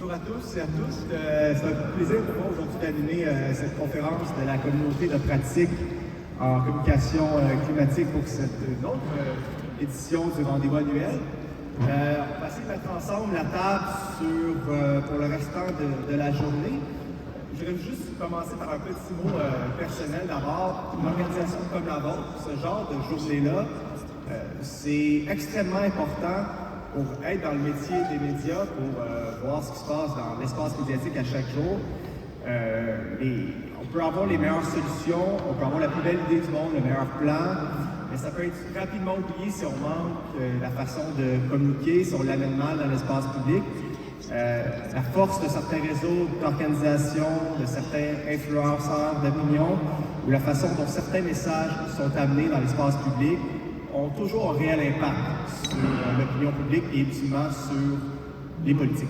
Bonjour à tous et à toutes. C'est un plaisir pour moi aujourd'hui d'animer cette conférence de la communauté de pratique en communication climatique pour cette autre édition du rendez-vous annuel. On va essayer de mettre ensemble la table pour le restant de la journée. Je voudrais juste commencer par un petit mot personnel d'abord. Une organisation comme la vôtre, ce genre de journée-là, c'est extrêmement important pour être dans le métier des médias, pour voir ce qui se passe dans l'espace médiatique à chaque jour. On peut avoir les meilleures solutions, on peut avoir la plus belle idée du monde, le meilleur plan, mais ça peut être rapidement oublié si on manque la façon de communiquer, si on l'amène mal dans l'espace public. La force de certains réseaux d'organisation, de certains influenceurs d'opinion, ou la façon dont certains messages sont amenés dans l'espace public ont toujours un réel impact sur l'opinion publique et ultimement sur les politiques.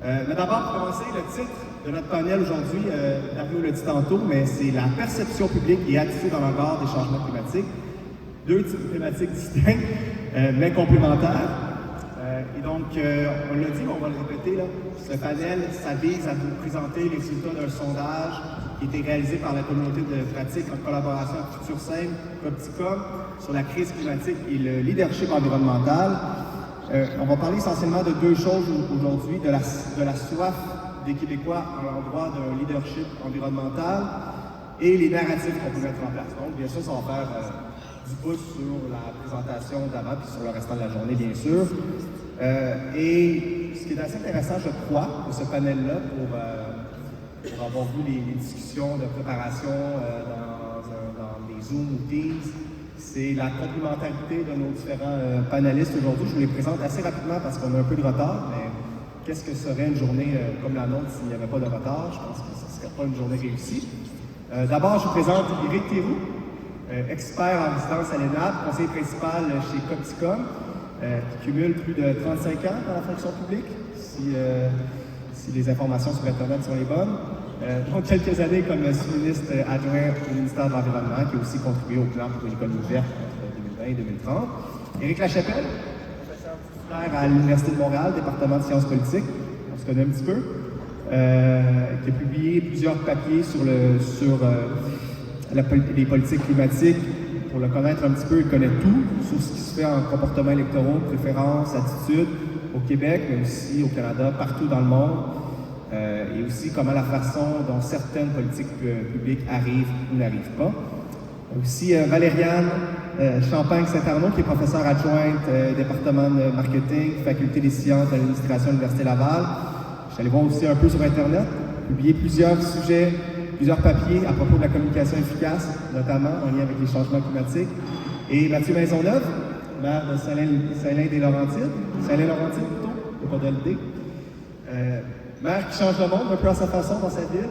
Mais d'abord, pour commencer, le titre de notre panel aujourd'hui, Dario l'a dit tantôt, mais c'est la perception publique et attitude en regard des changements climatiques. Deux types de thématiques distinctes, mais complémentaires. Et donc, on l'a dit, mais on va le répéter, là, ce panel, ça vise à vous présenter les résultats d'un sondage qui a été réalisé par la communauté de pratique en collaboration avec FuturSem, Copticom, sur la crise climatique et le leadership environnemental. On va parler essentiellement de deux choses aujourd'hui, de la soif des Québécois à l'endroit d'un leadership environnemental et les narratifs qu'on peut mettre en place. Donc, bien sûr, ça va faire du pouce sur la présentation d'avant puis sur le restant de la journée, bien sûr. Et ce qui est assez intéressant, je crois, de ce panel-là, pour avoir vu les discussions de préparation dans des Zoom ou Teams, c'est la complémentarité de nos différents panélistes aujourd'hui. Je vous les présente assez rapidement parce qu'on a un peu de retard, mais qu'est-ce que serait une journée comme la nôtre s'il n'y avait pas de retard? Je pense que ce ne serait pas une journée réussie. D'abord, je vous présente Éric Théroux, expert en résidence à l'ENAP, conseiller principal chez Copticom, qui cumule plus de 35 ans dans la fonction publique, si les informations sur Internet sont les bonnes. Donc, quelques années comme sous-ministre adjoint au ministère de l'Environnement, qui a aussi contribué au plan pour l'économie verte entre 2020 et 2030. Éric Lachapelle, professeur titulaire à l'Université de Montréal, département de sciences politiques, on se connaît un petit peu, qui a publié plusieurs papiers sur les politiques climatiques. Pour le connaître un petit peu, il connaît tout sur ce qui se fait en comportement électoraux, préférences, attitudes au Québec, mais aussi au Canada, partout dans le monde. Et aussi comment la façon dont certaines politiques publiques arrivent ou n'arrivent pas. Aussi Valériane Champagne-Saint-Arnaud, qui est professeure adjointe département de marketing, faculté des sciences de l'administration de l'Université Laval. Je suis allé voir aussi un peu sur Internet, publié plusieurs sujets, plusieurs papiers à propos de la communication efficace, notamment en lien avec les changements climatiques. Et Mathieu Maisonneuve, maire de Saint-Lin-des-Laurentides, Saint-Lin-Laurentides plutôt, il n'y a pas de LD. Maire qui change le monde un peu à sa façon dans sa ville,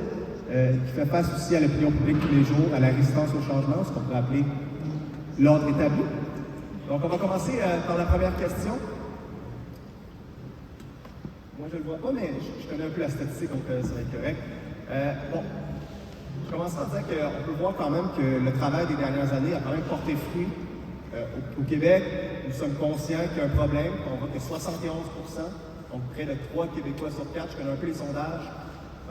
qui fait face aussi à l'opinion publique tous les jours, à la résistance au changement, ce qu'on peut appeler l'ordre établi. Donc on va commencer par la première question. Moi je ne le vois pas, mais je connais un peu la statistique, donc ça va être correct. Je commence par dire qu'on peut voir quand même que le travail des dernières années a quand même porté fruit. Au Québec, nous sommes conscients qu'il y a un problème. On voit que 71%, donc près de 3 Québécois sur 4, je connais un peu les sondages,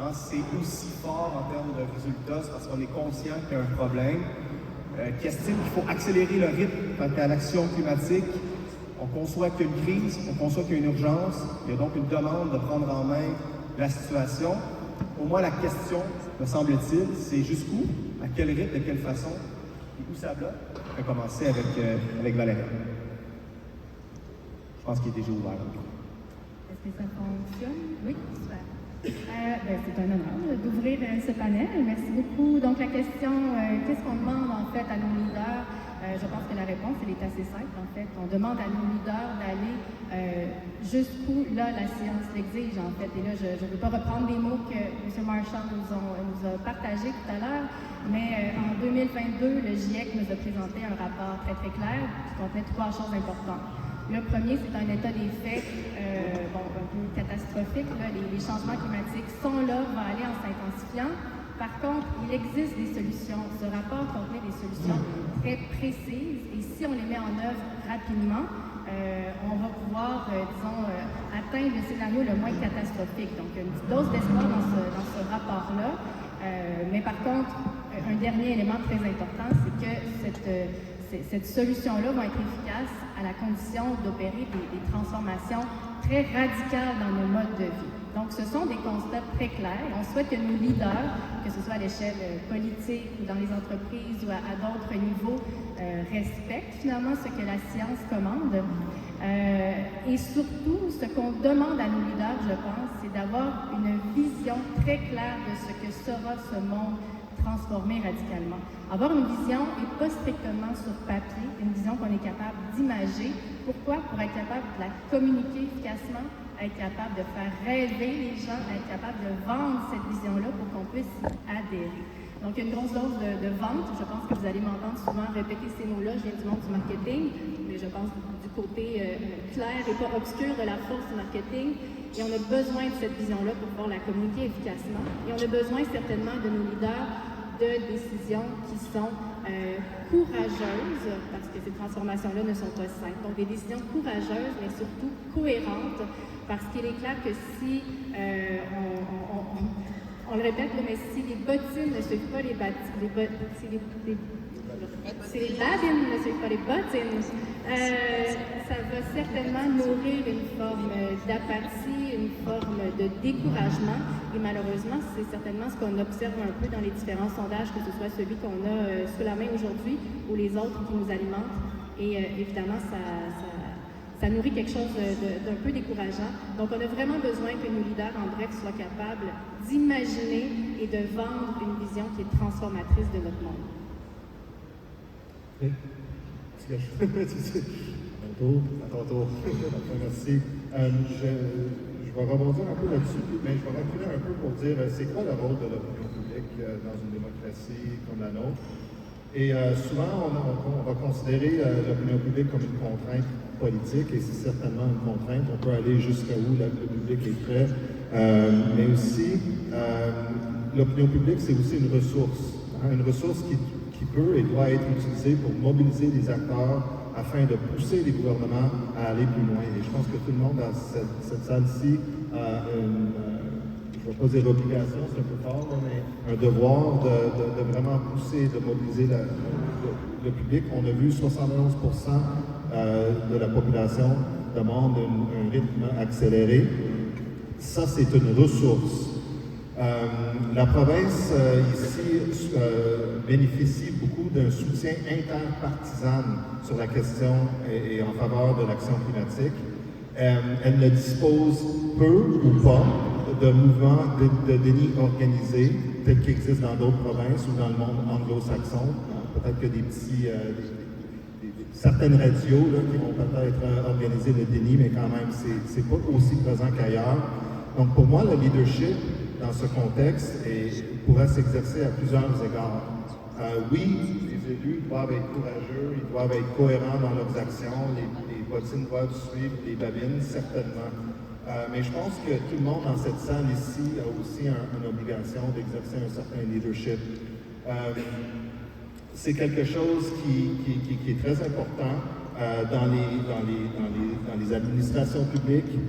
hein, c'est aussi fort en termes de résultats, c'est parce qu'on est conscient qu'il y a un problème, qui estime qu'il faut accélérer le rythme quant à l'action climatique. On conçoit qu'il y a une crise, on conçoit qu'il y a une urgence, il y a donc une demande de prendre en main la situation. Au moins la question, me semble-t-il, c'est jusqu'où, à quel rythme, de quelle façon, et où ça bloque. On va commencer avec Valérie. Je pense qu'il est déjà ouvert. Est-ce que ça fonctionne? Oui, super. C'est un honneur d'ouvrir ce panel. Merci beaucoup. Donc, la question, qu'est-ce qu'on demande en fait à nos leaders? Je pense que la réponse, elle est assez simple en fait. On demande à nos leaders d'aller jusqu'où là la science l'exige en fait. Et là, je ne veux pas reprendre des mots que M. Marchand nous a partagés tout à l'heure, mais en 2022, le GIEC nous a présenté un rapport très très clair qui contenait 3 choses importantes. Le premier, c'est un état des faits un peu catastrophique. Là. Les changements climatiques sont là, vont aller en s'intensifiant. Par contre, il existe des solutions. Ce rapport contenait des solutions très précises et si on les met en œuvre rapidement, on va pouvoir, atteindre le scénario le moins catastrophique. Donc, une petite dose d'espoir dans ce rapport-là. Mais par contre, un dernier élément très important, c'est que cette solution-là va être efficace à la condition d'opérer des transformations très radicales dans nos modes de vie. Donc, ce sont des constats très clairs. On souhaite que nos leaders, que ce soit à l'échelle politique ou dans les entreprises ou à d'autres niveaux, respectent finalement ce que la science commande. Et surtout, ce qu'on demande à nos leaders, je pense, c'est d'avoir une vision très claire de ce que sera ce monde transformé radicalement. Avoir une vision et pas strictement sur papier, une vision qu'on est capable d'imager. Pourquoi? Pour être capable de la communiquer efficacement, être capable de faire rêver les gens, être capable de vendre cette vision-là pour qu'on puisse y adhérer. Donc, il y a une grosse dose de vente. Je pense que vous allez m'entendre souvent répéter ces mots-là. Je viens du monde du marketing, mais je pense du côté clair et pas obscur de la force du marketing. Et on a besoin de cette vision-là pour pouvoir la communiquer efficacement. Et on a besoin certainement de nos leaders de décisions qui sont courageuses, parce que ces transformations-là ne sont pas simples. Donc, des décisions courageuses, mais surtout cohérentes, parce qu'il est clair que si on le répète, mais si les bottines ne suivent pas les babines ne suivent pas les bottines, ça va certainement nourrir une forme d'apathie, une forme de découragement. Et malheureusement, c'est certainement ce qu'on observe un peu dans les différents sondages, que ce soit celui qu'on a sous la main aujourd'hui ou les autres qui nous alimentent. Et évidemment, ça nourrit quelque chose d'un peu décourageant. Donc, on a vraiment besoin que nos leaders, en bref, soient capables d'imaginer et de vendre une vision qui est transformatrice de notre monde. À ton tour. Merci. Je vais rebondir un peu là-dessus, mais je vais reculer un peu pour dire c'est quoi le rôle de l'opinion publique dans une démocratie comme la nôtre. Et souvent, on va considérer l'opinion publique comme une contrainte politique, et c'est certainement une contrainte. On peut aller jusqu'à où le public est prêt. Mais aussi, l'opinion publique, c'est aussi une ressource. Une ressource qui peut et doit être utilisée pour mobiliser les acteurs afin de pousser les gouvernements à aller plus loin. Et je pense que tout le monde dans cette salle-ci a je ne vais pas dire obligation, c'est un peu fort, mais un devoir de vraiment pousser, de mobiliser le public. On a vu 71% de la population demande un rythme accéléré. Ça, c'est une ressource. La province ici bénéficie beaucoup d'un soutien interpartisan sur la question et en faveur de l'action climatique. Elle ne dispose peu ou pas de mouvements de déni organisés tels qu'ils existent dans d'autres provinces ou dans le monde anglo-saxon. Peut-être que certaines radios là, qui vont peut-être organiser le déni, mais quand même, c'est pas aussi présent qu'ailleurs. Donc pour moi, le leadership dans ce contexte pourrait s'exercer à plusieurs égards. Oui, les élus doivent être courageux, ils doivent être cohérents dans leurs actions, les bottines doivent suivre les babines, certainement. Mais je pense que tout le monde dans cette salle ici a aussi une obligation d'exercer un certain leadership. C'est quelque chose qui est très important dans les administrations publiques,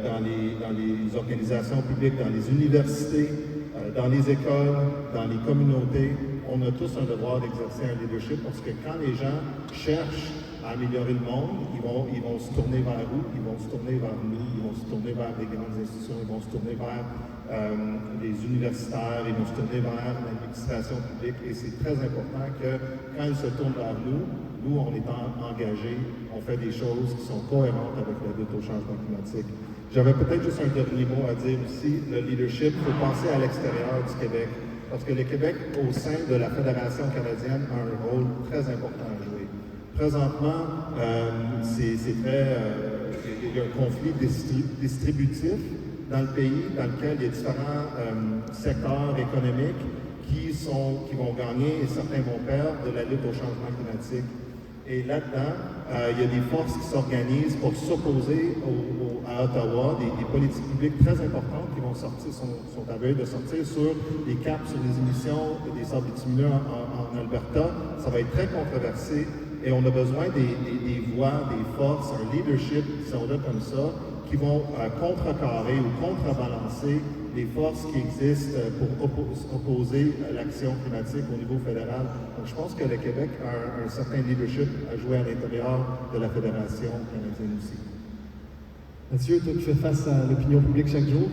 dans les organisations publiques, dans les universités, dans les écoles, dans les communautés. On a tous un devoir d'exercer un leadership parce que quand les gens cherchent à améliorer le monde, ils vont se tourner vers où? Ils vont se tourner vers nous, ils vont se tourner vers les grandes institutions, ils vont se tourner vers les universitaires, ils vont se tourner vers l'administration publique. Et c'est très important que quand ils se tournent vers nous, on est engagés, on fait des choses qui sont cohérentes avec la lutte au changement climatique. J'avais peut-être juste un dernier mot à dire aussi. Le leadership, il faut penser à l'extérieur du Québec. Parce que le Québec, au sein de la Fédération canadienne, a un rôle très important à jouer. Présentement, il y a un conflit distributif dans le pays, dans lequel il y a différents secteurs économiques qui vont gagner et certains vont perdre de la lutte au changement climatique. Et là-dedans, il y a des forces qui s'organisent pour s'opposer à Ottawa, des politiques publiques très importantes qui vont sortir, sont à veille de sortir sur les caps sur les émissions des sables bitumineux en Alberta. Ça va être très controversé Et on a besoin des voix, des forces, un leadership qui sont là comme ça, qui vont contrecarrer ou contrebalancer les forces qui existent pour opposer l'action climatique au niveau fédéral. Donc, je pense que le Québec a un certain leadership à jouer à l'intérieur de la Fédération canadienne aussi. Mathieu, toi, tu fais face à l'opinion publique chaque jour?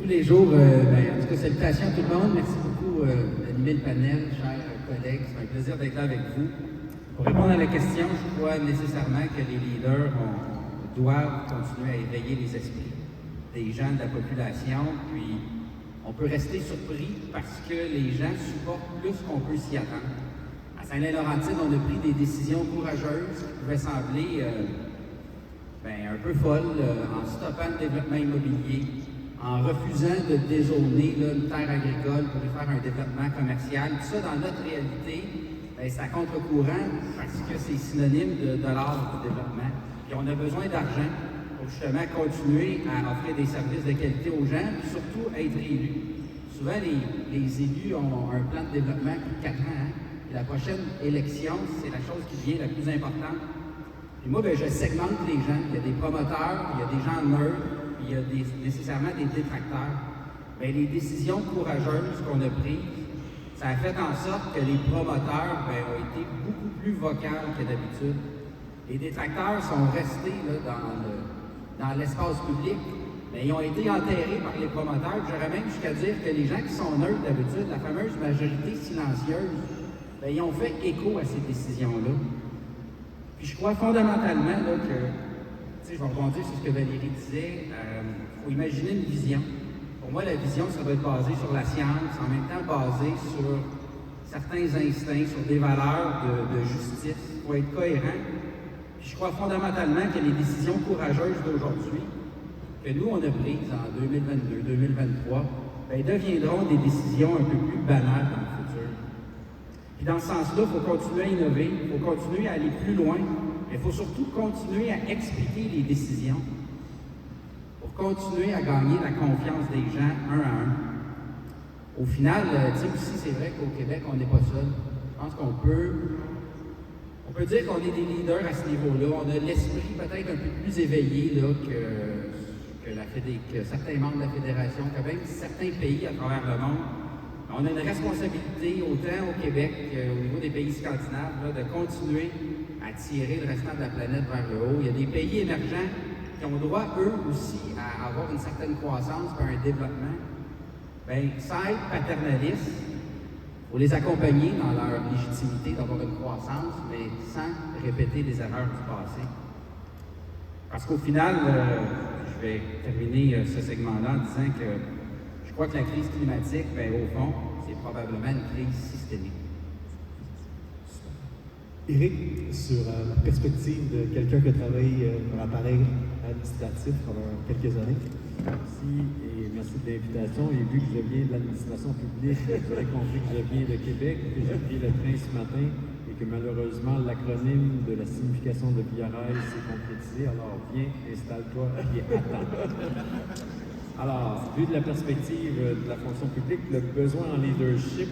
Tous les jours, en tout cas, salutations à tout le monde. Merci beaucoup d'animer le panel, chers collègues. C'est un plaisir d'être là avec vous. Pour répondre à la question, je crois nécessairement que les leaders doivent continuer à éveiller les esprits des gens de la population. Puis, on peut rester surpris parce que les gens supportent plus qu'on peut s'y attendre. À Saint-Laurentide, on a pris des décisions courageuses qui pouvaient sembler un peu folles, en stoppant le développement immobilier, en refusant de dézoner une terre agricole pour y faire un développement commercial. Tout ça, dans notre réalité, c'est à contre-courant parce que c'est synonyme de dollars de développement. Puis on a besoin d'argent pour justement continuer à offrir des services de qualité aux gens, puis surtout être élus. Souvent, les élus ont un plan de développement pour 4 ans. Hein? Puis la prochaine élection, c'est la chose qui devient la plus importante. Puis moi, je segmente les gens. Il y a des promoteurs, il y a des gens neutres, puis il y a nécessairement des détracteurs. Bien, les décisions courageuses qu'on a prises, ça a fait en sorte que les promoteurs ont été beaucoup plus vocales que d'habitude. Les détracteurs sont restés là, dans l'espace public, mais ils ont été enterrés par les promoteurs. J'aurais même jusqu'à dire que les gens qui sont neutres d'habitude, la fameuse majorité silencieuse, ils ont fait écho à ces décisions-là. Puis je crois fondamentalement là, que, je vais rebondir sur ce que Valérie disait, il faut imaginer une vision. Pour moi, la vision, ça doit être basé sur la science, en même temps basé sur certains instincts, sur des valeurs de justice. Il faut être cohérent. Puis je crois fondamentalement que les décisions courageuses d'aujourd'hui, que nous, on a prises en 2022, 2023, deviendront des décisions un peu plus banales dans le futur. Puis dans ce sens-là, il faut continuer à innover, il faut continuer à aller plus loin, mais il faut surtout continuer à expliquer les décisions pour continuer à gagner la confiance des gens un à un. Au final, aussi, c'est vrai qu'au Québec, on n'est pas seul. Je pense qu'on peut dire qu'on est des leaders à ce niveau-là. On a l'esprit peut-être un peu plus éveillé là, que certains membres de la Fédération, que même certains pays à travers le monde. On a une responsabilité, autant au Québec qu'au niveau des pays scandinaves, là, de continuer à tirer le restant de la planète vers le haut. Il y a des pays émergents qui ont droit, eux aussi, à avoir une certaine croissance et un développement. Sans être paternaliste, il faut les accompagner dans leur légitimité d'avoir une croissance, mais sans répéter les erreurs du passé. Parce qu'au final, je vais terminer ce segment-là en disant que je crois que la crise climatique, au fond, c'est probablement une crise systémique. Éric, sur la perspective de quelqu'un qui a travaillé dans l'appareil administratif pendant quelques années. Merci et merci de l'invitation. Et vu que je viens de l'administration publique, vous avez compris que je viens de Québec, que j'ai pris le train ce matin et que malheureusement l'acronyme de la signification de Via Rail s'est concrétisé. Alors viens, installe-toi et attends. Alors, vu de la perspective de la fonction publique, le besoin en leadership,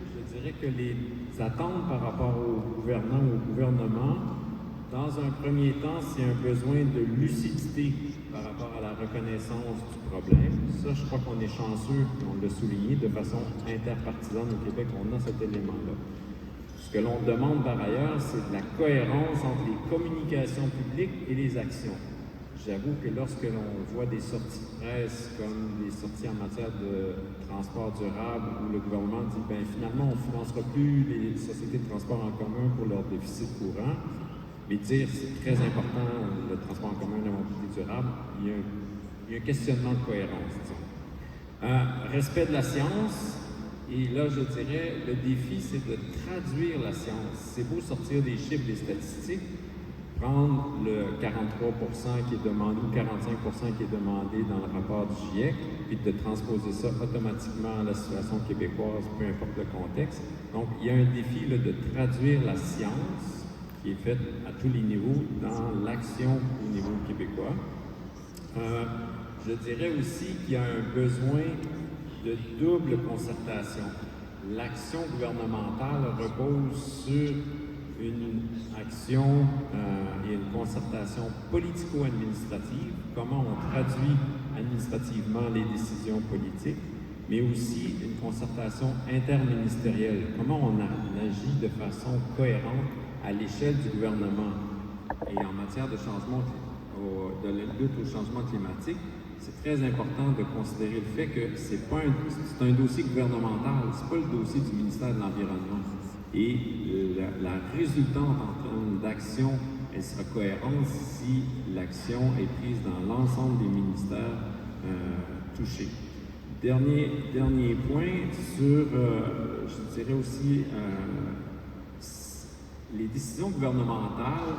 je dirais que les attentes par rapport aux gouvernants ou au gouvernement, dans un premier temps, c'est un besoin de lucidité par rapport à la reconnaissance du problème. Ça, je crois qu'on est chanceux, on l'a souligné, de façon interpartisane au Québec, on a cet élément-là. Ce que l'on demande par ailleurs, c'est de la cohérence entre les communications publiques et les actions. J'avoue que lorsque l'on voit des sorties de presse, comme des sorties en matière de transport durable, où le gouvernement dit, finalement, on ne financera plus les sociétés de transport en commun pour leur déficit courant, mais dire c'est très important, le transport en commun, la mobilité durable, il y a un questionnement de cohérence, disons. Respect de la science, et là, je dirais, le défi, c'est de traduire la science. C'est beau sortir des chiffres, des statistiques, prendre le 43% qui est demandé ou 45% qui est demandé dans le rapport du GIEC, puis de transposer ça automatiquement à la situation québécoise, peu importe le contexte. Donc, il y a un défi là, de traduire la science qui est faite à tous les niveaux dans l'action au niveau québécois. Je dirais aussi qu'il y a un besoin de double concertation. L'action gouvernementale repose sur une action et une concertation politico-administrative, comment on traduit administrativement les décisions politiques, mais aussi une concertation interministérielle, comment on agit de façon cohérente à l'échelle du gouvernement. Et en matière de changement, de la lutte au changement climatique, c'est très important de considérer le fait que c'est un dossier gouvernemental, c'est pas le dossier du ministère de l'Environnement. Et la résultante en termes d'action, elle sera cohérente si l'action est prise dans l'ensemble des ministères touchés. Dernier point sur, je dirais aussi, les décisions gouvernementales,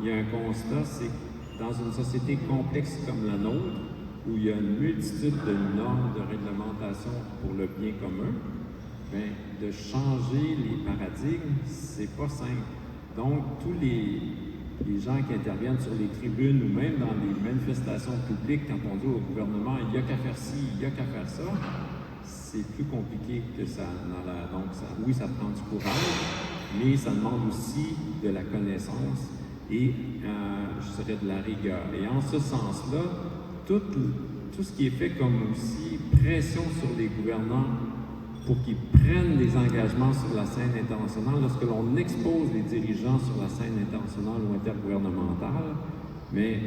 il y a un constat, c'est que dans une société complexe comme la nôtre, où il y a une multitude de normes, de réglementations pour le bien commun, bien, de changer les paradigmes, c'est pas simple. Donc, tous les gens qui interviennent sur les tribunes ou même dans les manifestations publiques, quand on dit au gouvernement il n'y a qu'à faire ci, il n'y a qu'à faire ça, c'est plus compliqué que ça. Donc, oui, ça prend du courage, mais ça demande aussi de la connaissance et, je dirais, de la rigueur. Et en ce sens-là, tout ce qui est fait comme aussi pression sur les gouvernants pour qu'ils prennent des engagements sur la scène internationale, lorsque l'on expose les dirigeants sur la scène internationale ou intergouvernementale, mais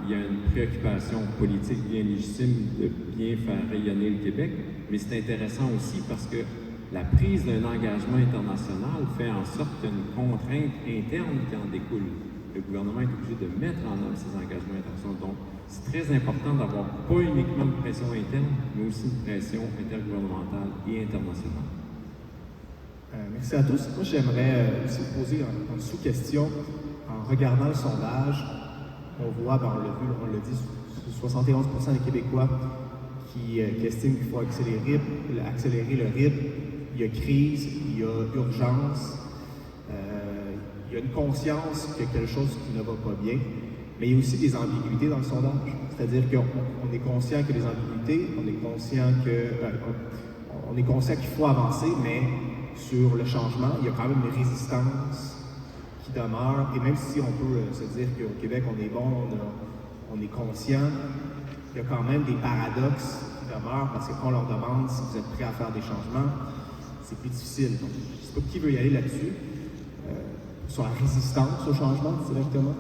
il y a une préoccupation politique bien légitime de bien faire rayonner le Québec, mais c'est intéressant aussi parce que la prise d'un engagement international fait en sorte qu'il y a une contrainte interne qui en découle. Le gouvernement est obligé de mettre en œuvre ces engagements internationaux. Donc, c'est très important d'avoir pas uniquement une pression interne, mais aussi une pression intergouvernementale et internationale. Merci à tous. Moi, j'aimerais aussi poser une sous-question. En regardant le sondage, on voit, on l'a dit, 71% des Québécois qui estiment qu'il faut accélérer le rythme. Il y a crise, il y a urgence, il y a une conscience qu'il y a quelque chose qui ne va pas bien. Mais il y a aussi des ambiguïtés dans le sondage. C'est-à-dire qu'on est conscient qu'il y a des ambiguïtés, on est conscient qu'il faut avancer, mais sur le changement, il y a quand même une résistance qui demeure. Et même si on peut se dire qu'au Québec, on est bon, on est conscient, il y a quand même des paradoxes qui demeurent parce que quand on leur demande si vous êtes prêts à faire des changements, c'est plus difficile. Donc, je ne sais pas qui veut y aller là-dessus, sur la résistance au changement directement.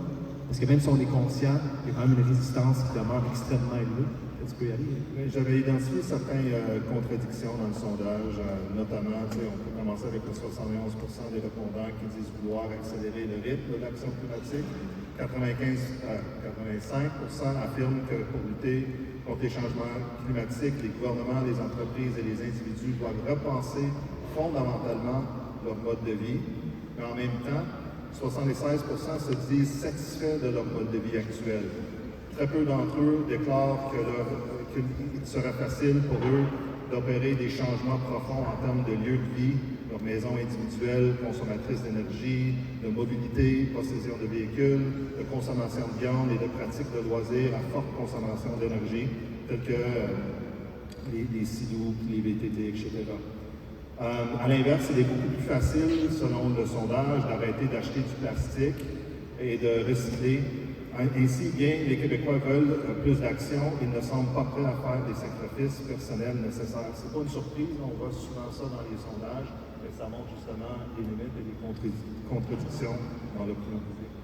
Parce que même si on est conscient, il y a quand même une résistance qui demeure extrêmement élevée. Est-ce que tu peux y aller? J'avais identifié certaines contradictions dans le sondage, notamment, on peut commencer avec le 71% des répondants qui disent vouloir accélérer le rythme de l'action climatique. 85% affirment que pour lutter contre les changements climatiques, les gouvernements, les entreprises et les individus doivent repenser fondamentalement leur mode de vie. Mais en même temps, 76% se disent satisfaits de leur mode de vie actuel. Très peu d'entre eux déclarent qu'il serait facile pour eux d'opérer des changements profonds en termes de lieu de vie, leur maison individuelle, consommatrice d'énergie, de mobilité, possession de véhicules, de consommation de viande et de pratiques de loisirs à forte consommation d'énergie, telles que les silos, les VTT, etc. À l'inverse, il est beaucoup plus facile, selon le sondage, d'arrêter d'acheter du plastique et de recycler. Ainsi, bien les Québécois veulent plus d'action, ils ne semblent pas prêts à faire des sacrifices personnels nécessaires. Ce n'est pas une surprise, on voit souvent ça dans les sondages, mais ça montre justement les limites et les contradictions dans l'opinion publique.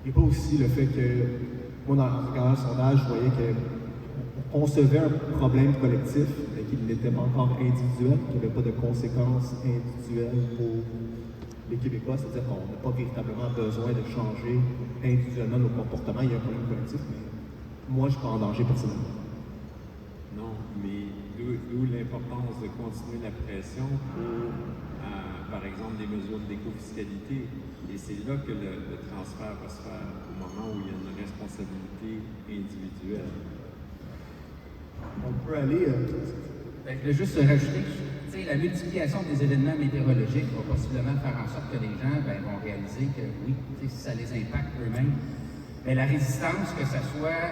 Il n'y a pas aussi le fait que, moi, en regardant le sondage, je voyais qu'on concevait un problème collectif, mais qu'il n'était pas encore individuel, qu'il n'y avait pas de conséquences individuelles pour les Québécois, c'est-à-dire qu'on n'a pas véritablement besoin de changer individuellement nos comportements. Il y a un problème collectif, mais moi, je ne suis pas en danger personnellement. Non, mais d'où l'importance de continuer la pression pour, par exemple, des mesures d'éco-fiscalité. Et c'est là que le transfert va se faire, au moment où il y a une responsabilité individuelle. On peut aller... Je vais juste rajouter, la multiplication des événements météorologiques va possiblement faire en sorte que les gens vont réaliser que oui, ça les impacte eux-mêmes. Mais la résistance, que ce soit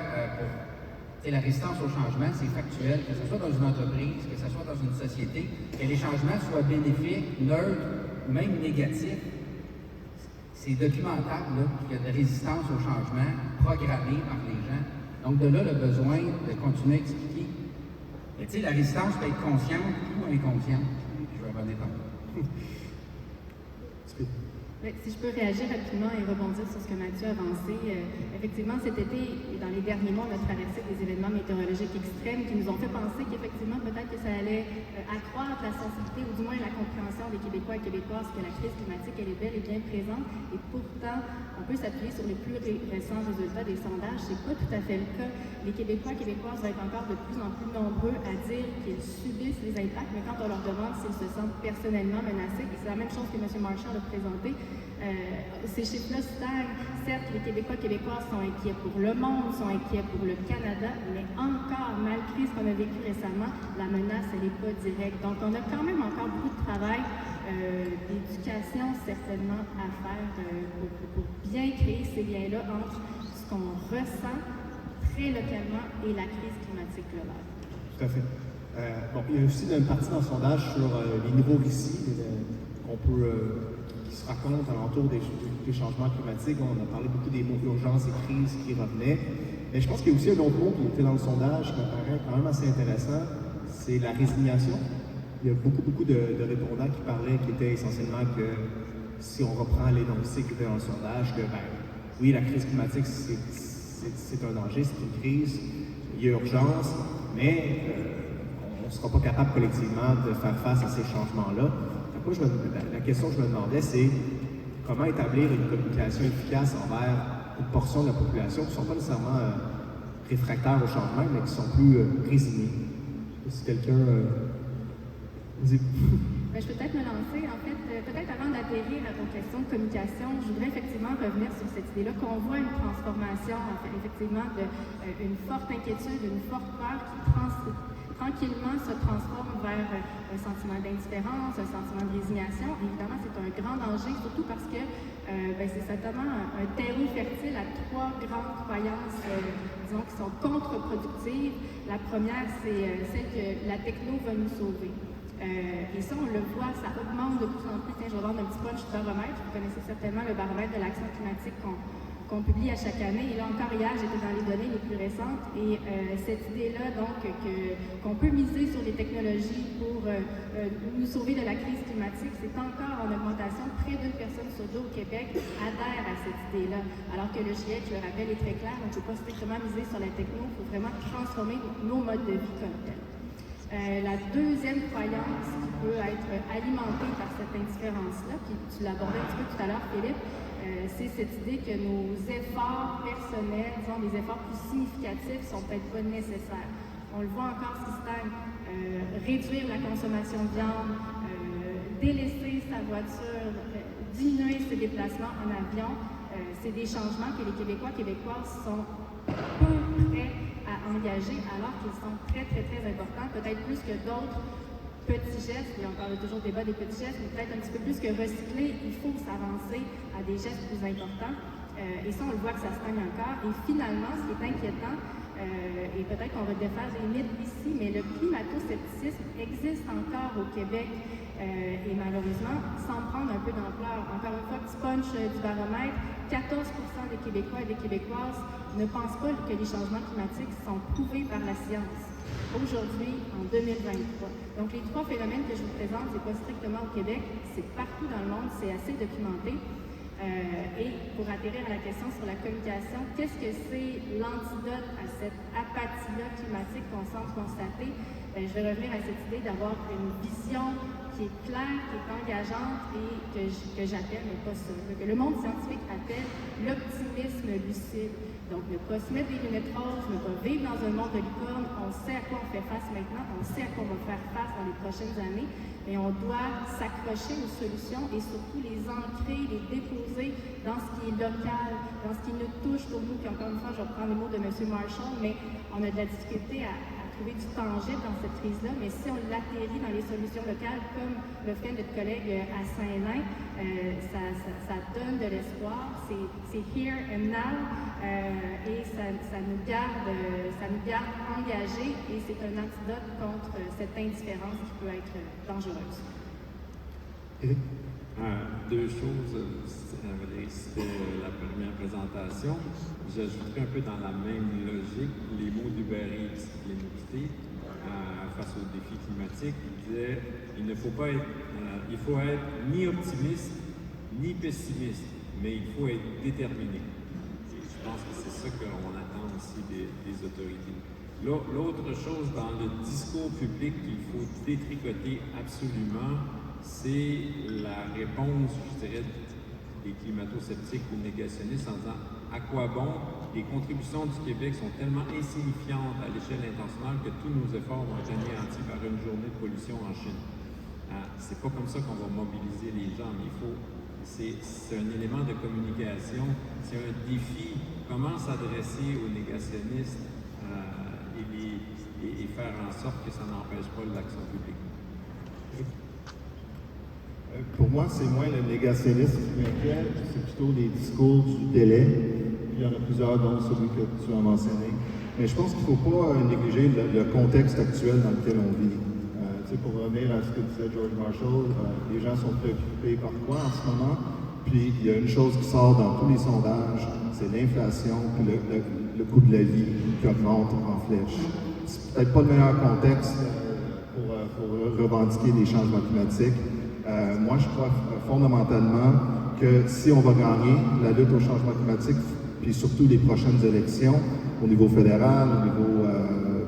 la résistance au changement, c'est factuel, que ce soit dans une entreprise, que ce soit dans une société, que les changements soient bénéfiques, neutres ou même négatifs, c'est documentable, là, qu'il y a de résistance au changement programmée par les gens. Donc, de là, le besoin de continuer à expliquer. Mais tu sais, la résistance peut être consciente ou inconsciente. Je vais revenir tantôt. Si je peux réagir rapidement et rebondir sur ce que Mathieu a avancé, effectivement, cet été et dans les derniers mois, on a traversé des événements météorologiques extrêmes qui nous ont fait penser qu'effectivement, peut-être que ça allait accroître la sensibilité ou du moins la compréhension des Québécois et Québécoises que la crise climatique, elle est belle et bien présente. Et pourtant, on peut s'appuyer sur les plus récents résultats des sondages. C'est pas tout à fait le cas. Les Québécois et Québécoises vont être encore de plus en plus nombreux à dire qu'ils subissent les impacts, mais quand on leur demande s'ils se sentent personnellement menacés, et c'est la même chose que M. Marchand a présenté, ces chiffres-là stagnent. Certes, les Québécois et Québécoises sont inquiets pour le monde, sont inquiets pour le Canada, mais encore, malgré ce qu'on a vécu récemment, la menace, elle n'est pas directe. Donc, on a quand même encore beaucoup de travail d'éducation, certainement, à faire pour bien créer ces liens-là entre ce qu'on ressent très localement et la crise climatique globale. Tout à fait. Il y a aussi une partie dans le sondage sur les nouveaux récits qu'on peut... qui se racontent alentour des changements climatiques. On a parlé beaucoup des mots urgence et crise qui revenaient. Mais je pense qu'il y a aussi un autre mot qui était dans le sondage qui me paraît quand même assez intéressant, c'est la résignation. Il y a beaucoup de répondants qui parlaient, qui étaient essentiellement que si on reprend l'énoncé qui était dans le sondage, que oui, la crise climatique, c'est un danger, c'est une crise, il y a urgence, mais on ne sera pas capable collectivement de faire face à ces changements-là. La question que je me demandais, c'est comment établir une communication efficace envers une portion de la population qui ne sont pas nécessairement réfractaires au changement, mais qui sont plus résignés. Si quelqu'un... Je peux peut-être me lancer. En fait, peut-être avant d'atterrir à vos questions de communication, je voudrais effectivement revenir sur cette idée-là qu'on voit une transformation, en fait, effectivement, une forte inquiétude, une forte peur qui tranquillement se transforme vers un sentiment d'indifférence, un sentiment de résignation. Évidemment, c'est un grand danger, surtout parce que c'est certainement un terreau fertile à trois grandes croyances, disons, qui sont contre-productives. La première, c'est celle que la techno va nous sauver. Et ça, on le voit, ça augmente de plus en plus. Tiens, je vais vendre un petit punch baromètre. Vous connaissez certainement le baromètre de l'action climatique qu'on publie à chaque année. Et là encore, hier, j'étais dans les données les plus récentes. Et cette idée-là, donc, qu'on peut miser sur les technologies pour nous sauver de la crise climatique, c'est encore en augmentation. Près d'une personne sur deux au Québec adhère à cette idée-là. Alors que le GIEC, je le rappelle, est très clair. On ne peut pas strictement miser sur la techno. Il faut vraiment transformer nos modes de vie comme tels. La deuxième croyance qui peut être alimentée par cette indifférence-là, puis tu l'abordais un petit peu tout à l'heure, Philippe, c'est cette idée que nos efforts personnels, disons des efforts plus significatifs, sont peut-être pas nécessaires. On le voit encore ce qui stagne. Réduire la consommation de viande, délaisser sa voiture, diminuer ses déplacements en avion, c'est des changements que les Québécois et Québécoises sont peu prêts à engager, alors qu'ils sont très, très, très importants, peut-être plus que d'autres petits gestes, et on parle toujours débat des petits gestes, mais peut-être un petit peu plus que recycler, il faut s'avancer à des gestes plus importants. Et ça, on le voit que ça stagne encore. Et finalement, ce qui est inquiétant, et peut-être qu'on va défaire des mythes ici, mais le climato-scepticisme existe encore au Québec, et malheureusement, sans prendre un peu d'ampleur. Encore une fois, petit punch du baromètre, 14% des Québécois et des Québécoises ne pensent pas que les changements climatiques sont prouvés par la science. Aujourd'hui, en 2023. Donc, les trois phénomènes que je vous présente, c'est pas strictement au Québec, c'est partout dans le monde, c'est assez documenté. Et pour atterrir à la question sur la communication, qu'est-ce que c'est l'antidote à cette apathie-là climatique qu'on semble constater? Je vais revenir à cette idée d'avoir une vision qui est claire, qui est engageante et que j'appelle, mais pas ça, que le monde scientifique appelle l'optimisme lucide. Donc, ne pas se mettre des lunettes roses, ne pas vivre dans un monde de licorne. On sait à quoi on fait face maintenant, on sait à quoi on va faire face dans les prochaines années, mais on doit s'accrocher aux solutions et surtout les ancrer, les déposer dans ce qui est local, dans ce qui nous touche pour nous. Puis encore une fois, je reprends les mots de M. Marshall, mais on a de la difficulté à trouver du tangible dans cette crise-là, mais si on l'atterrit dans les solutions locales, comme le fait notre collègue à Saint-Hénin, ça donne de l'espoir, c'est here and now, et ça nous garde engagés, et c'est un antidote contre cette indifférence qui peut être dangereuse. Éric? Deux choses, Valérie, c'était la première présentation. J'ajouterais un peu dans la même logique les mots d'Hubert Reeves qui vient nous quitter face aux défis climatiques. Il disait il faut être ni optimiste ni pessimiste, mais il faut être déterminé. Et je pense que c'est ça qu'on attend aussi des autorités. L'autre chose dans le discours public qu'il faut détricoter absolument, c'est la réponse, je dirais, des climato-sceptiques ou négationnistes en disant à quoi bon les contributions du Québec sont tellement insignifiantes à l'échelle internationale que tous nos efforts vont être anéantis par une journée de pollution en Chine. C'est pas comme ça qu'on va mobiliser les gens, mais c'est un élément de communication, c'est un défi. Comment s'adresser aux négationnistes et faire en sorte que ça n'empêche pas l'action publique? Pour moi, c'est moins le négationnisme qui m'inquiète, c'est plutôt les discours du délai. Il y en a plusieurs, dont celui que tu as mentionné. Mais je pense qu'il ne faut pas négliger le contexte actuel dans lequel on vit. Pour revenir à ce que disait George Marshall, les gens sont préoccupés par quoi en ce moment? Puis il y a une chose qui sort dans tous les sondages, c'est l'inflation, puis le coût de la vie qui augmente en flèche. C'est peut-être pas le meilleur contexte pour revendiquer les changements climatiques. Moi, je crois fondamentalement que si on va gagner la lutte au changement climatique, puis surtout les prochaines élections, au niveau fédéral, au niveau...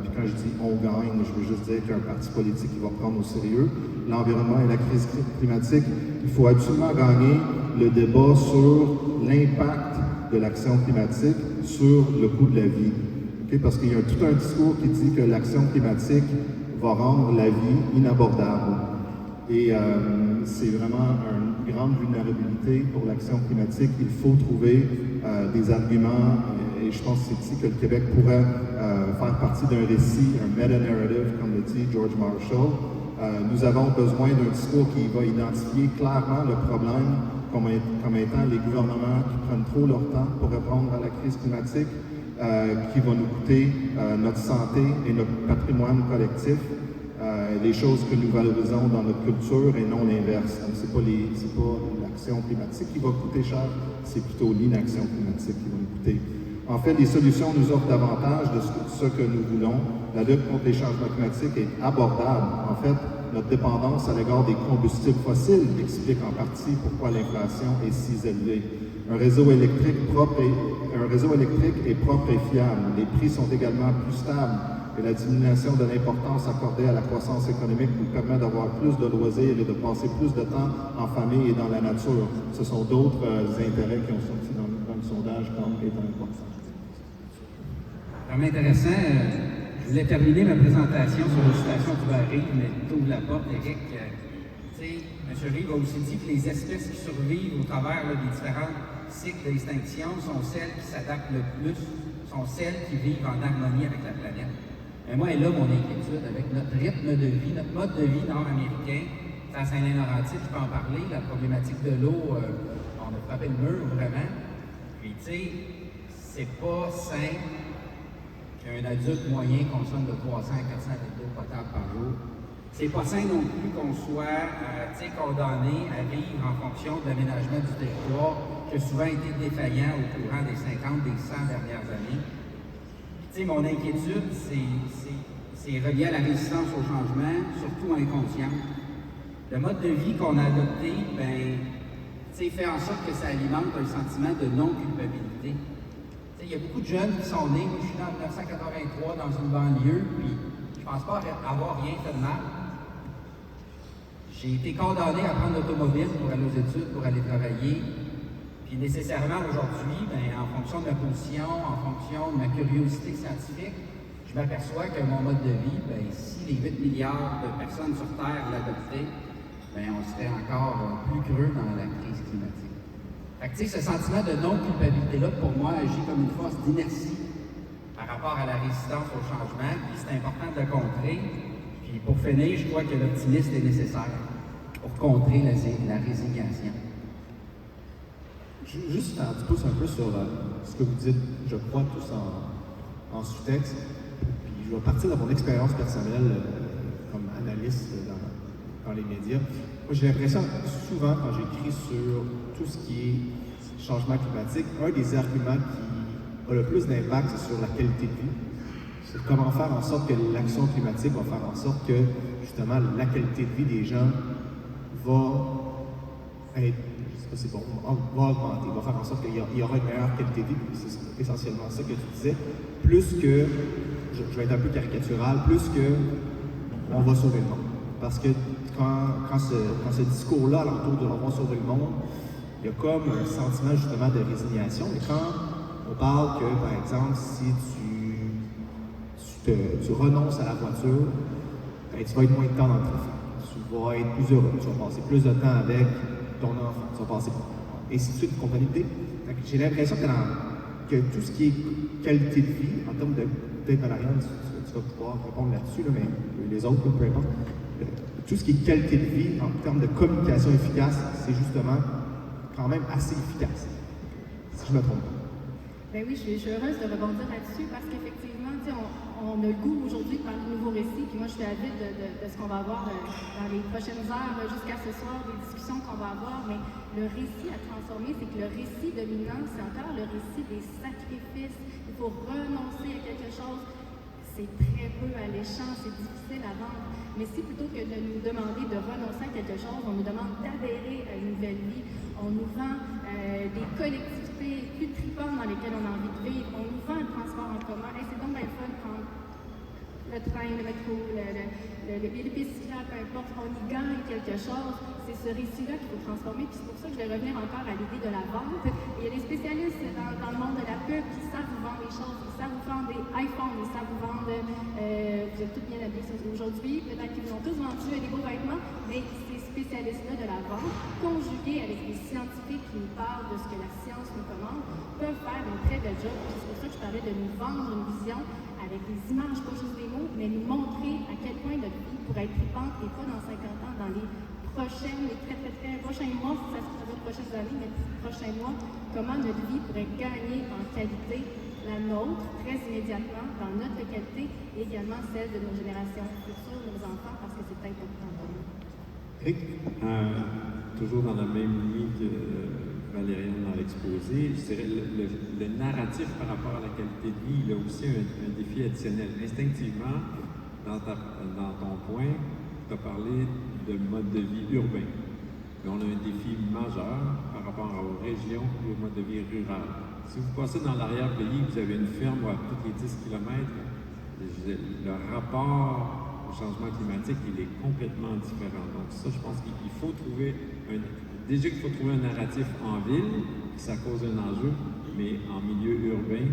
puis quand je dis « on gagne », je veux juste dire qu'il y a un parti politique qui va prendre au sérieux l'environnement et la crise climatique. Il faut absolument gagner le débat sur l'impact de l'action climatique sur le coût de la vie. Okay? Parce qu'il y a tout un discours qui dit que l'action climatique va rendre la vie inabordable. Et c'est vraiment une grande vulnérabilité pour l'action climatique. Il faut trouver des arguments, et je pense que c'est ici que le Québec pourrait faire partie d'un récit, un meta-narrative, comme le dit George Marshall. Nous avons besoin d'un discours qui va identifier clairement le problème comme étant les gouvernements qui prennent trop leur temps pour répondre à la crise climatique, qui va nous coûter notre santé et notre patrimoine collectif. Les choses que nous valorisons dans notre culture et non l'inverse. Donc, c'est pas l'action climatique qui va coûter cher, c'est plutôt l'inaction climatique qui va nous coûter. En fait, les solutions nous offrent davantage de ce que nous voulons. La lutte contre les changements climatiques est abordable. En fait, notre dépendance à l'égard des combustibles fossiles explique en partie pourquoi l'inflation est si élevée. Un réseau électrique est propre et fiable. Les prix sont également plus stables. Et la diminution de l'importance accordée à la croissance économique nous permet d'avoir plus de loisirs et de passer plus de temps en famille et dans la nature. Ce sont d'autres intérêts qui ont sorti dans le sondage comme étant importants. Vraiment intéressant. Je voulais terminer ma présentation sur la situation du baril, mais tu ouvres la porte, Éric. M. Reeves a aussi dit que les espèces qui survivent au travers des différents cycles d'extinction sont celles qui s'adaptent le plus, sont celles qui vivent en harmonie avec la planète. Mais moi, elle a mon inquiétude avec notre rythme de vie, notre mode de vie nord-américain. À Saint-Laurentide, je peux en parler, la problématique de l'eau, on a frappé le mur vraiment. Puis, tu sais, c'est pas simple qu'un adulte moyen consomme de 300 à 400 litres d'eau potable par jour. C'est pas simple non plus qu'on soit condamné à vivre en fonction de l'aménagement du territoire qui a souvent été défaillant au courant des 50, des 100 dernières années. Tu sais, mon inquiétude, c'est relié à la résistance au changement, surtout inconsciente. Le mode de vie qu'on a adopté, fait en sorte que ça alimente un sentiment de non-culpabilité. Il y a beaucoup de jeunes qui sont nés, moi je suis dans 1983 dans une banlieue, puis je pense pas avoir rien fait de mal. J'ai été condamné à prendre l'automobile pour aller aux études, pour aller travailler. Puis nécessairement aujourd'hui, en fonction de ma position, en fonction de ma curiosité scientifique, je m'aperçois que mon mode de vie, si les 8 milliards de personnes sur Terre l'adoptaient, on serait encore plus creux dans la crise climatique. Fait que, ce sentiment de non-culpabilité-là, pour moi, agit comme une force d'inertie par rapport à la résistance au changement, puis c'est important de le contrer. Puis pour finir, je crois que l'optimisme est nécessaire pour contrer la résignation. Juste un petit pouce un peu sur ce que vous dites, je crois, tous en sous-texte. Puis je vais partir de mon expérience personnelle comme analyste dans les médias. Moi, j'ai l'impression, souvent, quand j'écris sur tout ce qui est changement climatique, un des arguments qui a le plus d'impact, c'est sur la qualité de vie. C'est comment faire en sorte que l'action climatique va faire en sorte que, justement, la qualité de vie des gens va être, je sais pas si c'est bon, va augmenter, va faire en sorte qu'il y aura une meilleure qualité de vie. C'est essentiellement ça que tu disais. Plus que, je vais être un peu caricatural, plus que on va sauver le monde. Parce que quand ce discours-là, alentour de on va sauver le monde, il y a comme un sentiment justement de résignation. Mais quand on parle que, par exemple, si tu renonces à la voiture, ben, tu vas être moins de temps dans le trafic. Tu vas être plus heureux, tu vas passer plus de temps avec ton enfant, tu vas passer et ainsi de suite, vous comprenez l'idée? J'ai l'impression que tout ce qui est qualité de vie, en termes de, peut-être Marianne, tu vas pouvoir répondre là-dessus, là, mais les autres, peu importe, tout ce qui est qualité de vie, en termes de communication efficace, c'est justement quand même assez efficace, si je me trompe pas. Ben oui, je suis heureuse de rebondir là-dessus parce qu'effectivement, on a le goût aujourd'hui de parler de nouveaux récits, puis moi je suis avide de ce qu'on va avoir dans les prochaines heures jusqu'à ce soir, des discussions qu'on va avoir, mais le récit à transformer, c'est que le récit dominant, c'est encore le récit des sacrifices. Il faut renoncer à quelque chose. C'est très peu alléchant, c'est difficile à vendre. Mais si plutôt que de nous demander de renoncer à quelque chose, on nous demande d'adhérer à une nouvelle vie, on nous vend des collectivités plus tripantes dans lesquelles on a envie de vivre, on nous vend un transport en commun, et c'est donc bien le fun de prendre le train, le métro, les pistes cyclables, peu importe, on y gagne quelque chose. C'est ce récit-là qu'il faut transformer, puis c'est pour ça que je vais revenir encore à l'idée de la vente. Il y a des spécialistes dans le monde de la pub qui savent vous vendre les choses, qui savent vous vendre des iPhones, ils savent vous vendre, vous êtes tous bien habillés aujourd'hui, peut-être qu'ils vous ont tous vendu des beaux vêtements, mais ces spécialistes-là de la vente, conjugués avec les scientifiques qui nous parlent de ce que la science nous commande, peuvent faire une très belle job. C'est pour ça que je parlais de nous vendre une vision avec des images, pas juste des mots, mais nous montrer à quel point notre vie pourrait être tripante et pas dans 50 ans, dans les prochains mois, ça se passe les prochaines années, mais les prochains mois, comment notre vie pourrait gagner en qualité, la nôtre, très immédiatement, dans notre qualité, et également celle de nos générations futures, nos enfants, parce que c'est important pour nous. Toujours dans la même ligne que Valériane dans l'exposé, je dirais le narratif par rapport à la qualité de vie, il a aussi un défi additionnel. Instinctivement, dans ton point, tu as parlé de mode de vie urbain. Mais on a un défi majeur par rapport aux régions et au mode de vie rural. Si vous passez dans l'arrière-pays, vous avez une ferme à tous les 10 km, le rapport au changement climatique, il est complètement différent. Donc ça, je pense qu'il faut trouver déjà qu'il faut trouver un narratif en ville, ça cause un enjeu, mais en milieu urbain,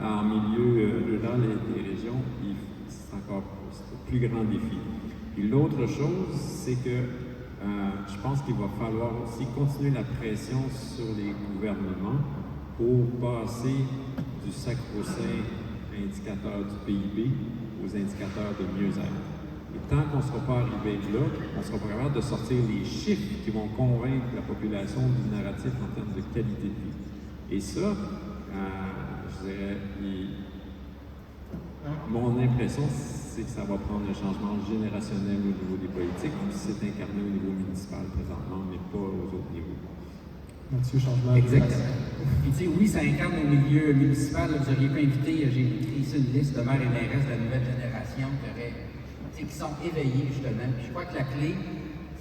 en milieu rural et des régions, c'est encore un plus grand défi. Et l'autre chose, c'est que je pense qu'il va falloir aussi continuer la pression sur les gouvernements pour passer du sacro-saint indicateur du PIB aux indicateurs de mieux-être. Et tant qu'on ne sera pas arrivé là, on ne sera pas capable de sortir les chiffres qui vont convaincre la population du narratif en termes de qualité de vie. Et ça, je dirais, mon impression, c'est que ça va prendre un changement générationnel au niveau des politiques, puis c'est incarné au niveau municipal présentement, mais pas aux autres niveaux. Mathieu, changement. Exactement. Puis tu sais, oui, ça incarne au milieu municipal. Là, vous auriez pu inviter, j'ai écrit ici une liste de maires et mairesses de la nouvelle génération qui sont éveillés justement. Puis je crois que la clé,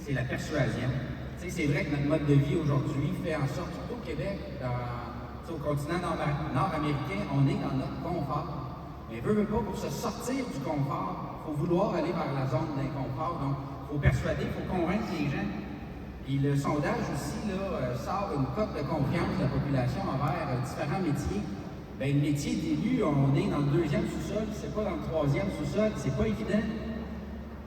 c'est la persuasion. C'est vrai que notre mode de vie aujourd'hui fait en sorte qu'au Québec, au continent nord-américain, on est dans notre confort. Mais veut pas, pour se sortir du confort, il faut vouloir aller vers la zone d'inconfort. Donc, il faut persuader, il faut convaincre les gens. Puis le sondage aussi là, sort une cote de confiance de la population envers différents métiers. Bien, le métier d'élu, on est dans le 2e sous-sol, c'est pas dans le 3e sous-sol, c'est pas évident.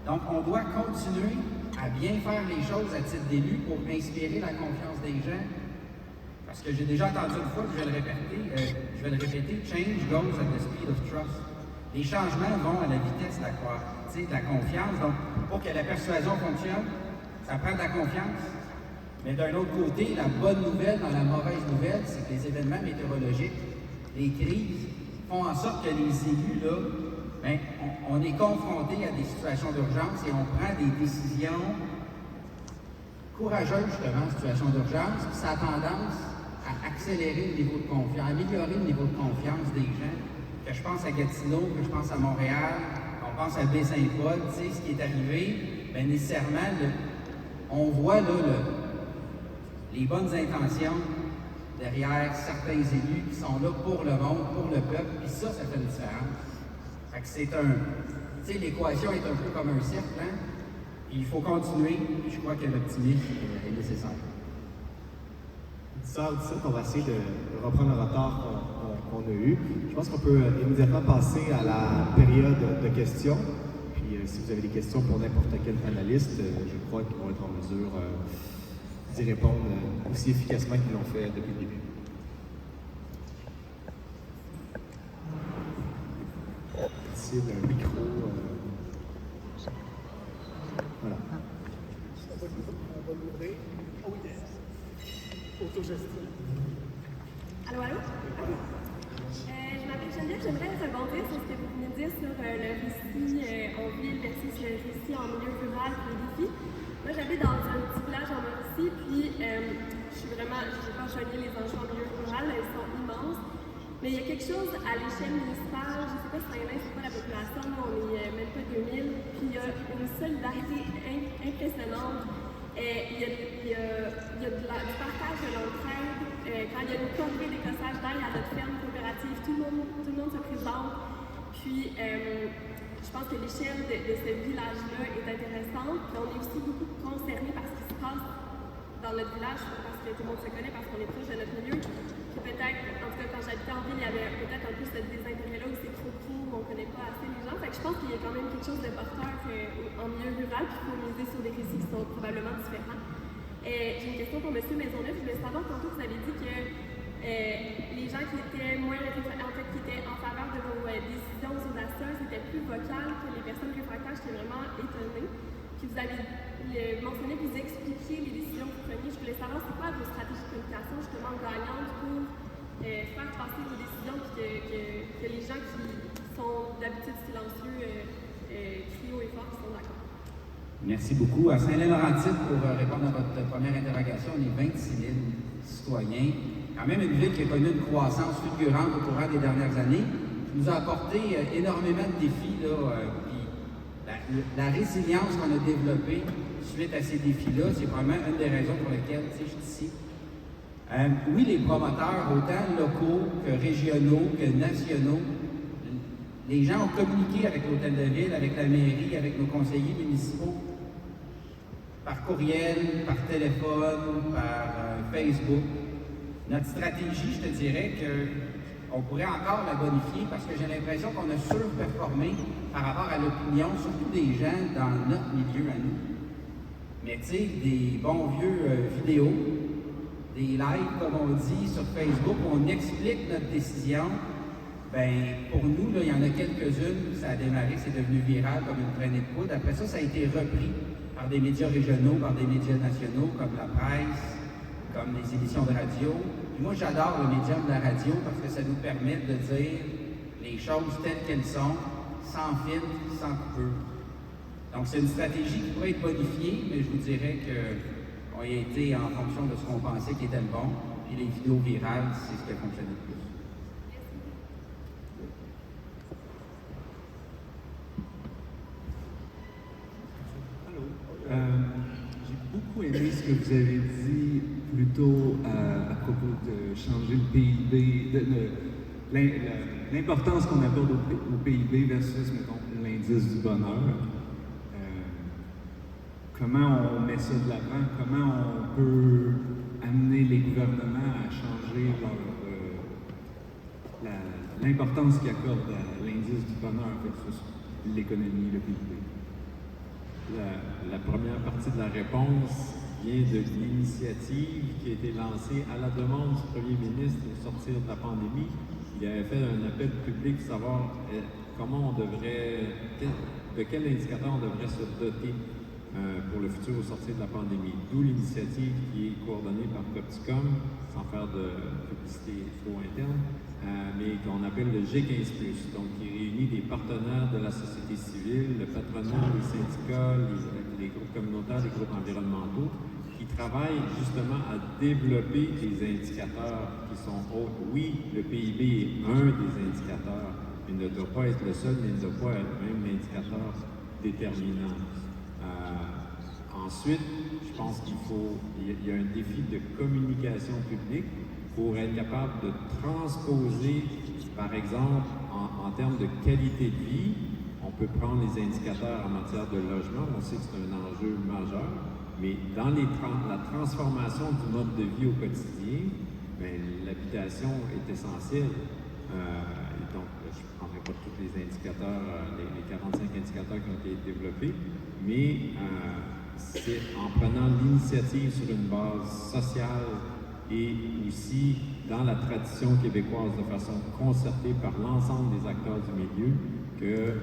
Donc, on doit continuer à bien faire les choses à titre d'élu pour inspirer la confiance des gens. Parce que j'ai déjà entendu une fois, je vais le répéter, change goes at the speed of trust. Les changements vont à la vitesse de la confiance. Donc, pour que la persuasion fonctionne, ça prend de la confiance. Mais d'un autre côté, la bonne nouvelle dans la mauvaise nouvelle, c'est que les événements météorologiques, les crises, font en sorte que les élus, là, bien, on est confronté à des situations d'urgence et on prend des décisions courageuses, justement, en situation d'urgence, puis ça a tendance à accélérer le niveau de confiance, à améliorer le niveau de confiance des gens. Que je pense à Gatineau, que je pense à Montréal, on pense à Baie-Saint-Paul, tu sais, ce qui est arrivé, bien nécessairement, on voit là les bonnes intentions derrière certains élus qui sont là pour le monde, pour le peuple, puis ça fait une différence. Fait que c'est tu sais, l'équation est un peu comme un cercle, hein? Il faut continuer, puis je crois que l'optimisme est nécessaire. Ça, on va essayer de reprendre le retard qu'on a eu. Je pense qu'on peut immédiatement passer à la période de questions. Puis si vous avez des questions pour n'importe quel panéliste, je crois qu'ils vont être en mesure d'y répondre aussi efficacement qu'ils l'ont fait depuis le début. Ici, un micro. Voilà. Autogestion. Allô, allô? Okay. Je m'appelle Geneviève, j'aimerais rebondir sur ce que vous venez de dire sur le récit en ville versus le récit en milieu rural pour les défis. Moi, j'habite dans un petit village en Mauricie, puis je n'ai pas choisi les enjeux en milieu rural, ils sont immenses. Mais il y a quelque chose à l'échelle municipale, je ne sais pas si c'est pas la population, on est même pas 2000, puis il y a une solidarité impressionnante. Il y a du partage de l'entraide. Quand il y a une corvée d'écossage d'ail à notre ferme coopérative, tout le monde se présente. Puis, je pense que l'échelle de ce village-là est intéressante. Puis, on est aussi beaucoup concernés par ce qui se passe dans notre village, parce que tout le monde se connaît, parce qu'on est proche de notre milieu. Puis peut-être, en tout cas, quand j'habitais en ville, il y avait peut-être un peu ce désintérêt-là où c'est trop court, on ne connaît pas assez les gens. Fait que je pense qu'il y a quand même quelque chose de porteur en milieu rural, puis il faut miser sur des récits qui sont probablement différents. J'ai une question pour M. Maisonneuve. Je voulais savoir, tantôt, vous avez dit que les gens qui étaient moins qui étaient en faveur de vos décisions audacieuses étaient plus vocales que les personnes réfractaires. J'étais vraiment étonnée. Puis vous avez mentionné que vous expliquiez les décisions que vous preniez. Je voulais savoir, c'est quoi vos stratégies de communication justement gagnantes pour faire passer vos décisions et que les gens qui sont d'habitude silencieux crient haut et fort qui sont d'accord. Merci beaucoup. À Saint-Laurentide, pour répondre à votre première interrogation, on est 26 000 citoyens. Quand même une ville qui a connu une croissance fulgurante au courant des dernières années, qui nous a apporté énormément de défis. La résilience qu'on a développée suite à ces défis-là, c'est probablement une des raisons pour lesquelles je suis ici. Oui, les promoteurs, autant locaux que régionaux, que nationaux, les gens ont communiqué avec l'hôtel de ville, avec la mairie, avec nos conseillers municipaux, par courriel, par téléphone, par Facebook. Notre stratégie, je te dirais qu'on pourrait encore la bonifier parce que j'ai l'impression qu'on a surperformé par rapport à l'opinion, surtout des gens dans notre milieu à nous. Mais tu sais, des bons vieux vidéos, des lives, comme on dit, sur Facebook, où on explique notre décision. Bien, pour nous, là, il y en a quelques-unes, ça a démarré, c'est devenu viral comme une traînée de poudre. Après ça, ça a été repris par des médias régionaux, par des médias nationaux, comme la presse, comme les émissions de radio. Puis moi, j'adore le médium de la radio parce que ça nous permet de dire les choses telles qu'elles sont, sans filtre, sans coupure. Donc, c'est une stratégie qui pourrait être bonifiée, mais je vous dirais qu'on y a été en fonction de ce qu'on pensait qui était le bon. Puis les vidéos virales, c'est ce qui a fonctionné le plus. J'ai beaucoup aimé ce que vous avez dit plutôt à propos de changer le PIB, l'importance qu'on accorde au PIB versus, mettons, l'indice du bonheur. Comment on met ça de l'avant? Comment on peut amener les gouvernements à changer l'importance qu'ils accordent à l'indice du bonheur versus l'économie, le PIB? La première partie de la réponse vient de l'initiative qui a été lancée à la demande du premier ministre de sortir de la pandémie. Il avait fait un appel public pour savoir comment on devrait, de quel indicateur on devrait se doter pour le futur au sortir de la pandémie. D'où l'initiative qui est coordonnée par Copticom, sans faire de publicité trop interne, mais qu'on appelle le G15+, donc qui réunit des partenaires de la société civile, le patronat, les syndicats, les groupes communautaires, les groupes environnementaux, qui travaillent justement à développer des indicateurs qui sont hauts. Oui, le PIB est un des indicateurs, il ne doit pas être le seul, mais il ne doit pas être même l'indicateur déterminant. Ensuite, je pense il y a un défi de communication publique pour être capable de transposer, par exemple, en termes de qualité de vie. On peut prendre les indicateurs en matière de logement, on sait que c'est un enjeu majeur, mais dans la transformation du mode de vie au quotidien, l'habitation est essentielle. Et donc, je ne prendrai pas tous les indicateurs, les 45 indicateurs qui ont été développés, mais c'est en prenant l'initiative sur une base sociale et aussi dans la tradition québécoise de façon concertée par l'ensemble des acteurs du milieu que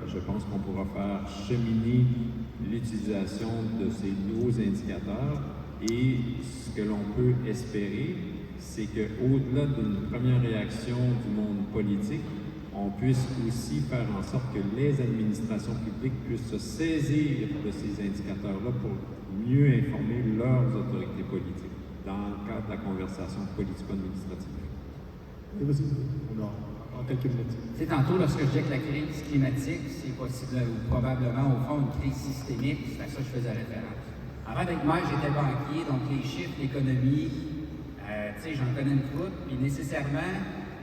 je pense qu'on pourra faire cheminer l'utilisation de ces nouveaux indicateurs. Et ce que l'on peut espérer, c'est qu'au-delà d'une première réaction du monde politique, on puisse aussi faire en sorte que les administrations publiques puissent se saisir de ces indicateurs-là pour mieux informer leurs autorités politiques dans le cadre de la conversation politico-administrative. En quelques minutes. Tu sais, tantôt, lorsque je disais que la crise climatique, c'est possible ou probablement, au fond, une crise systémique, c'est à ça que je faisais référence. Avant d'être maire, j'étais banquier, donc les chiffres, l'économie, tu sais, j'en connais une couple, puis nécessairement,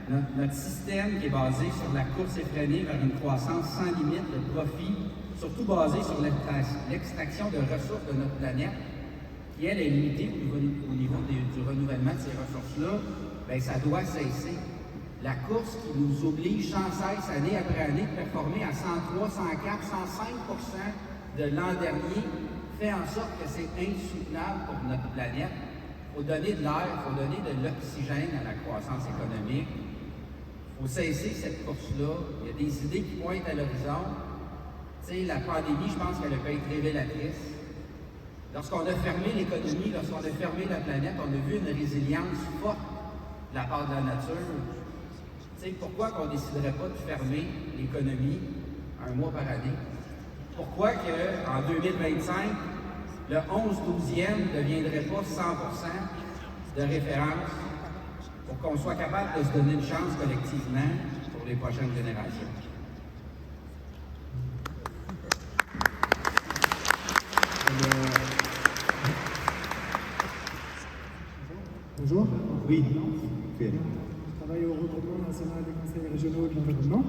notre système qui est basé sur la course effrénée vers une croissance sans limite de profit, surtout basé sur l'extraction de ressources de notre planète, qui elle est limitée au niveau du renouvellement de ces ressources-là, bien ça doit cesser. La course qui nous oblige sans cesse, année après année, de performer à 103, 104, 105% de l'an dernier, fait en sorte que c'est insoutenable pour notre planète. Il faut donner de l'air, il faut donner de l'oxygène à la croissance économique. Il faut cesser cette course-là. Il y a des idées qui pointent à l'horizon. Tu sais, la pandémie, je pense qu'elle a pu être révélatrice. Lorsqu'on a fermé l'économie, lorsqu'on a fermé la planète, on a vu une résilience forte de la part de la nature. Tu sais, pourquoi qu'on ne déciderait pas de fermer l'économie un mois par année? Pourquoi qu'en 2025, le 11/12e ne deviendrait pas 100% de référence pour qu'on soit capable de se donner une chance collectivement pour les prochaines générations? Bonjour. Oui. Je travaille au regroupement national des conseils régionaux de l'environnement.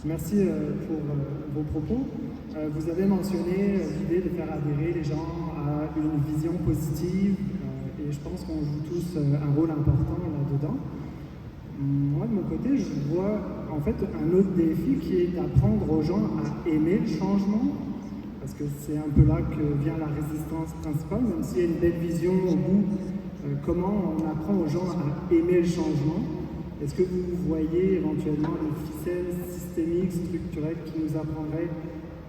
Merci pour vos propos. Vous avez mentionné l'idée de faire adhérer les gens à une vision positive et je pense qu'on joue tous un rôle important là-dedans. Moi, de mon côté, je vois en fait un autre défi qui est d'apprendre aux gens à aimer le changement, parce que c'est un peu là que vient la résistance principale, même s'il y a une belle vision au bout, comment on apprend aux gens à aimer le changement. Est-ce que vous voyez éventuellement des ficelles systémiques, structurelles qui nous apprendraient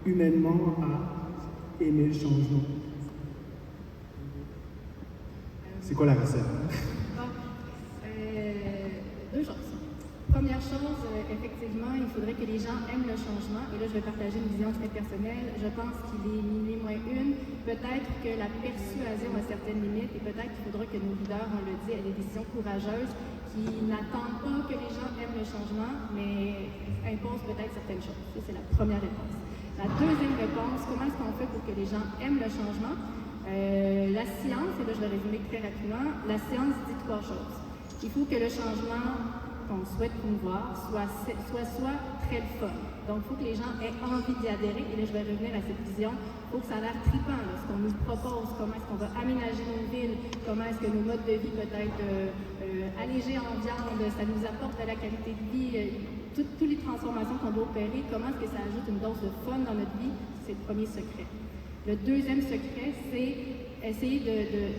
humainement à aimer le changement? C'est quoi la recette? Deux choses. Première chose, effectivement, il faudrait que les gens aiment le changement. Et là, je vais partager une vision très personnelle. Je pense qu'il est minuit moins une. Peut-être que la persuasion a certaines limites et peut-être qu'il faudra que nos leaders, on le dit, aient des décisions courageuses qui n'attendent pas que les gens aiment le changement, mais imposent peut-être certaines choses. Ça, c'est la première réponse. La deuxième réponse, comment est-ce qu'on fait pour que les gens aiment le changement? La science, et là je vais résumer très rapidement, la science dit trois choses. Il faut que le changement qu'on souhaite promouvoir soit très le fun. Donc, il faut que les gens aient envie d'y adhérer. Et là, je vais revenir à cette vision. Il faut que ça a l'air trippant, ce qu'on nous propose, comment est-ce qu'on va aménager nos villes, comment est-ce que nos modes de vie peuvent être allégés en viande, ça nous apporte de la qualité de vie, toutes les transformations qu'on doit opérer, comment est-ce que ça ajoute une dose de fun dans notre vie, c'est le premier secret. Le deuxième secret, c'est essayer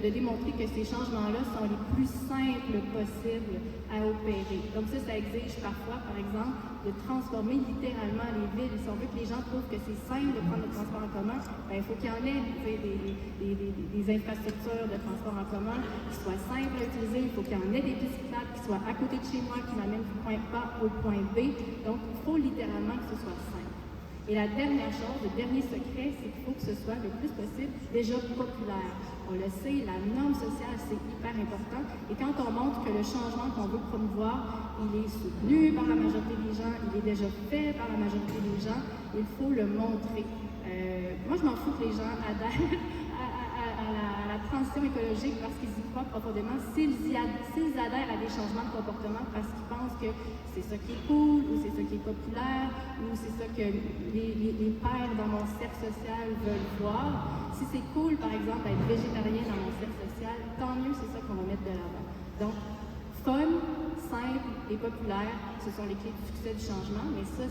de démontrer que ces changements-là sont les plus simples possibles à opérer. Donc ça exige parfois, par exemple, de transformer littéralement les villes. Si on veut que les gens trouvent que c'est simple de prendre le transport en commun, il faut qu'il y en ait des infrastructures de transport en commun qui soient simples à utiliser. Il faut qu'il y en ait des pistes cyclables qui soient à côté de chez moi, qui m'amènent du point A au point B. Donc, il faut littéralement que ce soit simple. Et la dernière chose, le dernier secret, c'est qu'il faut que ce soit le plus possible déjà populaire. On le sait, la norme sociale, c'est hyper important. Et quand on montre que le changement qu'on veut promouvoir, il est soutenu par la majorité des gens, il est déjà fait par la majorité des gens, il faut le montrer. Moi, je m'en fous que les gens adhèrent à la transition écologique parce qu'ils y croient profondément. S'ils adhèrent à des changements de comportement parce qu'ils pensent que c'est ça qui est cool, ou c'est ça qui est populaire, ou c'est ça que les pères dans mon cercle social veulent voir. Si c'est cool, par exemple, être végétarien dans mon cercle social, tant mieux, c'est ça qu'on va mettre de l'avant. Donc, fun, simple et populaire, ce sont les clés du succès du changement, mais ça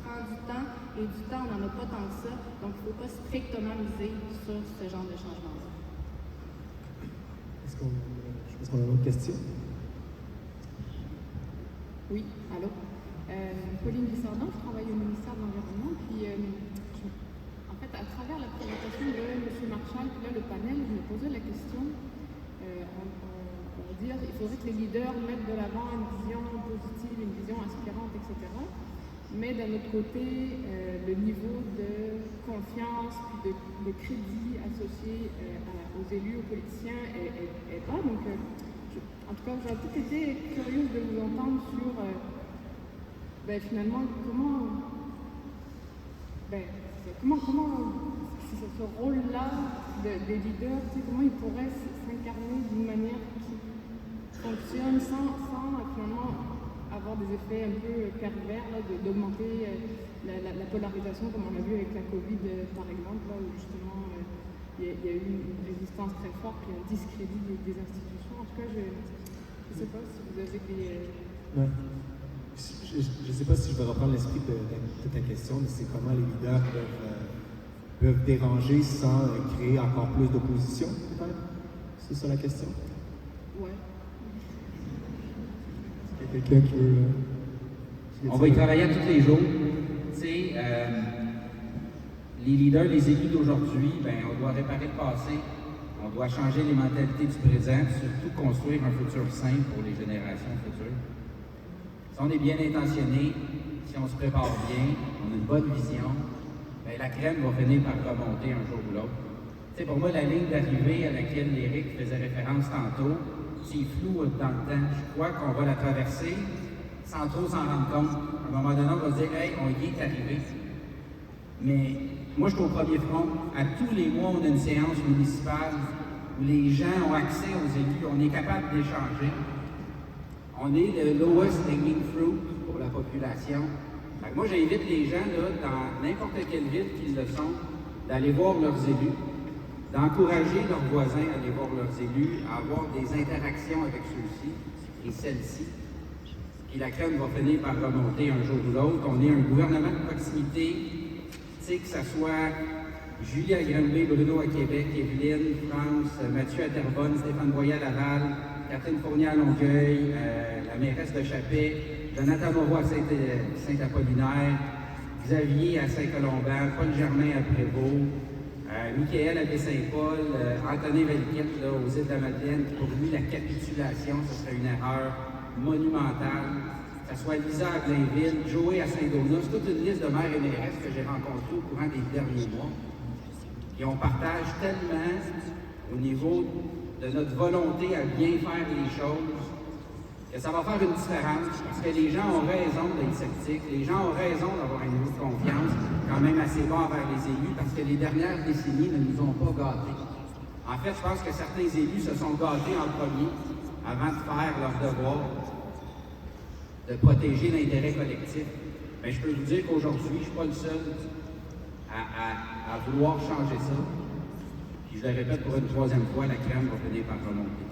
prend du temps, et du temps, on n'en a pas tant que ça, donc il ne faut pas strictement miser sur ce genre de changement-là. Je pense qu'on a une autre question. Oui, allô. Pauline Bissardin, je travaille au ministère de l'Environnement, puis en fait, à travers la présentation de M. Marchal, puis là, le panel, je me posais la question, on va dire, il faudrait que les leaders mettent de l'avant une vision positive, une vision inspirante, etc. Mais d'un autre côté, le niveau de confiance puis de crédit associé aux élus, aux politiciens est bas. Donc, en tout cas, j'aurais peut-être été curieuse de vous entendre sur finalement comment ce rôle-là des leaders, comment ils pourraient s'incarner d'une manière qui fonctionne sans finalement avoir des effets un peu pervers, d'augmenter la polarisation, comme on l'a vu avec la COVID, par exemple, là, où justement il y a eu une résistance très forte et un discrédit des institutions. En tout cas, je ne sais pas si vous avez des... Ouais. Je ne sais pas si je vais reprendre l'esprit de ta question, mais c'est comment les leaders peuvent déranger sans créer encore plus d'opposition, peut-être? C'est ça la question? Ouais. Quelqu'un qui veut... On va y travailler tous les jours. Tu sais, les leaders, les élus d'aujourd'hui, on doit réparer le passé, on doit changer les mentalités du présent, surtout construire un futur sain pour les générations futures. Si on est bien intentionné, si on se prépare bien, on a une bonne vision, la crème va finir par remonter un jour ou l'autre. Tu sais, pour moi, la ligne d'arrivée à laquelle Éric faisait référence tantôt, c'est flou dans le temps. Je crois qu'on va la traverser sans trop s'en rendre compte. À un moment donné, on va se dire « Hey, on y est arrivé ». Mais moi, je suis au premier front. À tous les mois, on a une séance municipale où les gens ont accès aux élus, on est capable d'échanger. On est le lowest hanging fruit pour la population. Fait que moi, j'invite les gens, là, dans n'importe quelle ville qu'ils le sont, d'aller voir leurs élus, d'encourager leurs voisins à aller voir leurs élus, à avoir des interactions avec ceux-ci et celles-ci. Puis la crème va finir par remonter un jour ou l'autre. On est un gouvernement de proximité, tu sais, que ce soit Julie à Granby, Bruno à Québec, Evelyne, France, Mathieu à Terrebonne, Stéphane Boyer à Laval, Catherine Fournier à Longueuil, la mairesse de Chappé, Jonathan Moreau à Saint-Apollinaire, Xavier à Saint-Colomban, Paul Germain à Prévost, Michael à Baie-Saint-Paul, Anthony Valiquette aux îles de la Madeleine. Pour lui, la capitulation, ce serait une erreur monumentale. Que ce soit Lisa à Blainville, Joey à Saint-Donat, c'est toute une liste de maires et mairesses que j'ai rencontrées au courant des derniers mois. Et on partage tellement au niveau de notre volonté à bien faire les choses que ça va faire une différence parce que les gens ont raison d'être sceptiques, les gens ont raison d'avoir un niveau de confiance quand même assez bas envers les élus parce que les dernières décennies ne nous ont pas gâtés. En fait, je pense que certains élus se sont gâtés en premier avant de faire leur devoir de protéger l'intérêt collectif. Mais je peux vous dire qu'aujourd'hui, je ne suis pas le seul à vouloir changer ça. Puis je le répète pour une troisième fois, la crème va finir par remonter.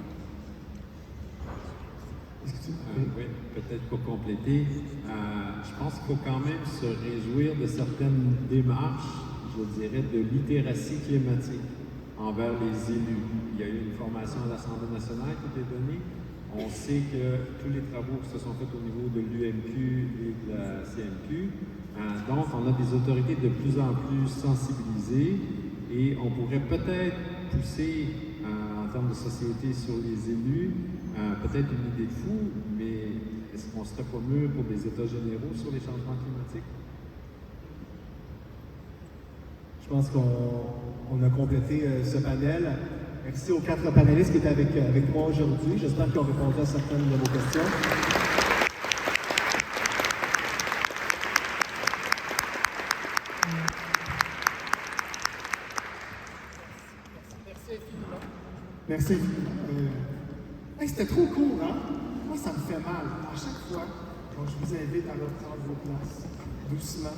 Oui, peut-être pour compléter, je pense qu'il faut quand même se réjouir de certaines démarches, je dirais, de littératie climatique. envers les élus. Il y a eu une formation à l'Assemblée nationale qui était donnée. On sait que tous les travaux qui se sont faits au niveau de l'UMQ et de la CMQ, donc on a des autorités de plus en plus sensibilisées et on pourrait peut-être pousser en termes de société sur les élus, peut-être une idée de fou, mais est-ce qu'on serait pas mieux pour des états généraux sur les changements climatiques? Je pense qu'on a complété ce panel. Merci aux 4 panélistes qui étaient avec moi aujourd'hui. J'espère qu'ils ont répondu à certaines de vos questions. Merci. C'était trop court, hein? Moi, ça me fait mal. À chaque fois, donc, je vous invite à reprendre vos places, doucement.